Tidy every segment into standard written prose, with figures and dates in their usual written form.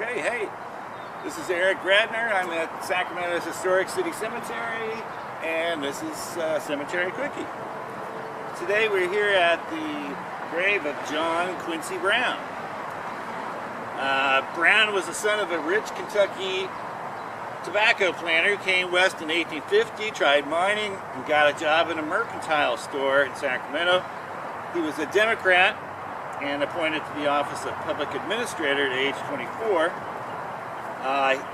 Okay, hey, this is Eric Gradner. I'm at Sacramento Historic City Cemetery, and this is Cemetery Quickie. Today we're here at the grave of John Quincy Brown. Brown was the son of a rich Kentucky tobacco planter who came west in 1850, tried mining, and got a job in a mercantile store in Sacramento. He was a Democrat and appointed to the office of public administrator at age 24.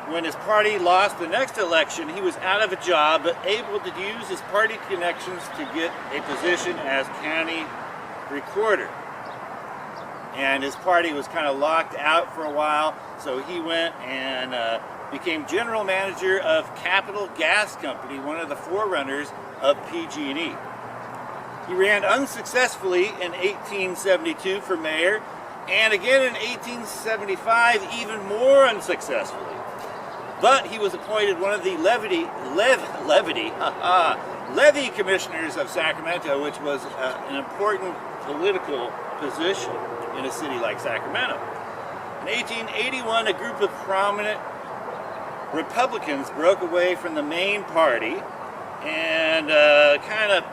When his party lost the next election, he was out of a job but able to use his party connections to get a position as county recorder. And his party was kind of locked out for a while, so he went and became general manager of Capital Gas Company, one of the forerunners of PG&E. He ran unsuccessfully in 1872 for mayor, and again in 1875 even more unsuccessfully. But he was appointed one of the levy commissioners of Sacramento, which was an important political position in a city like Sacramento. In 1881, a group of prominent Republicans broke away from the main party and kind of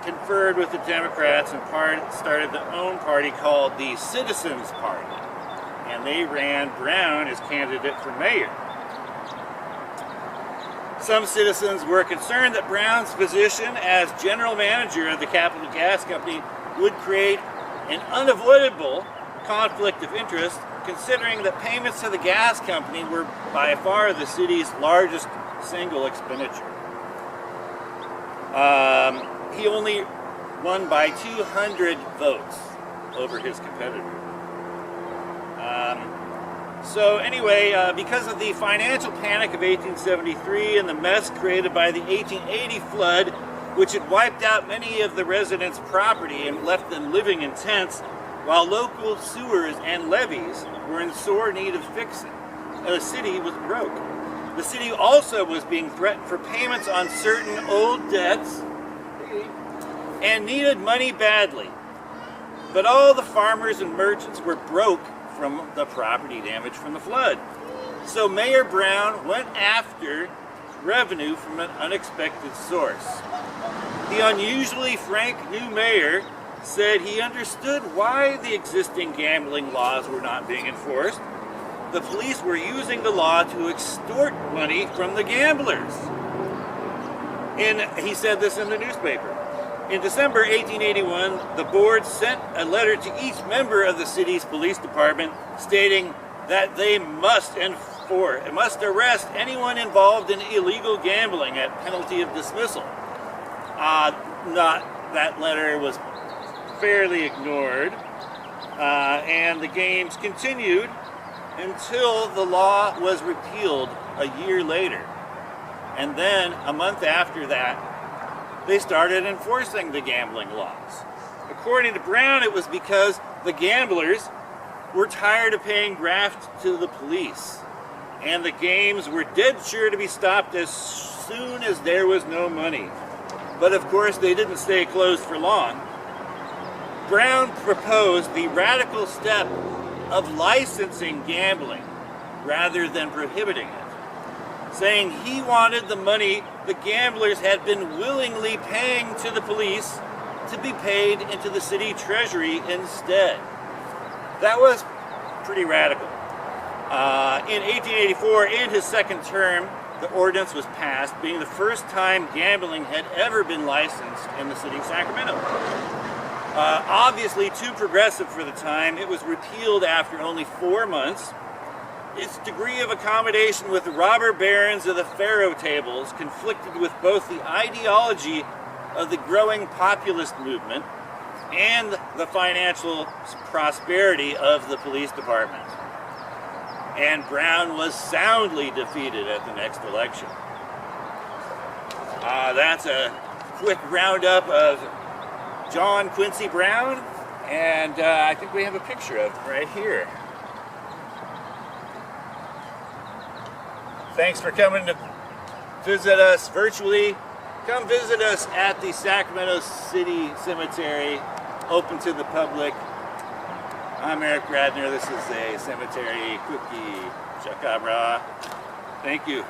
conferred with the Democrats and started their own party called the Citizens Party, and they ran Brown as candidate for mayor. Some citizens were concerned that Brown's position as general manager of the Capital Gas Company would create an unavoidable conflict of interest, considering that payments to the gas company were by far the city's largest single expenditure. He only won by 200 votes over his competitor. So anyway, because of the financial panic of 1873 and the mess created by the 1880 flood, which had wiped out many of the residents' property and left them living in tents, while local sewers and levees were in sore need of fixing, the city was broke. The city also was being threatened for payments on certain old debts and needed money badly. But all the farmers and merchants were broke from the property damage from the flood. So Mayor Brown went after revenue from an unexpected source. The unusually frank new mayor said he understood why the existing gambling laws were not being enforced. The police were using the law to extort money from the gamblers. He said this in the newspaper. In December 1881, the board sent a letter to each member of the city's police department stating that they must arrest anyone involved in illegal gambling at penalty of dismissal. That letter was fairly ignored, and the games continued until the law was repealed a year later. And then, a month after that, they started enforcing the gambling laws. According to Brown, it was because the gamblers were tired of paying graft to the police, and the games were dead sure to be stopped as soon as there was no money. But of course, they didn't stay closed for long. Brown proposed the radical step of licensing gambling rather than prohibiting it, saying he wanted the money the gamblers had been willingly paying to the police to be paid into the city treasury instead. That was pretty radical. In 1884, in his second term, the ordinance was passed, being the first time gambling had ever been licensed in the city of Sacramento. Obviously too progressive for the time, it was repealed after only 4 months. Its degree of accommodation with the robber barons of the faro tables conflicted with both the ideology of the growing populist movement and the financial prosperity of the police department. And Brown was soundly defeated at the next election. That's a quick roundup of John Quincy Brown, and I think we have a picture of him right here. Thanks for coming to visit us virtually. Come visit us at the Sacramento City Cemetery, open to the public. I'm Eric Radner. This is a cemetery cookie. Chakabra. Thank you.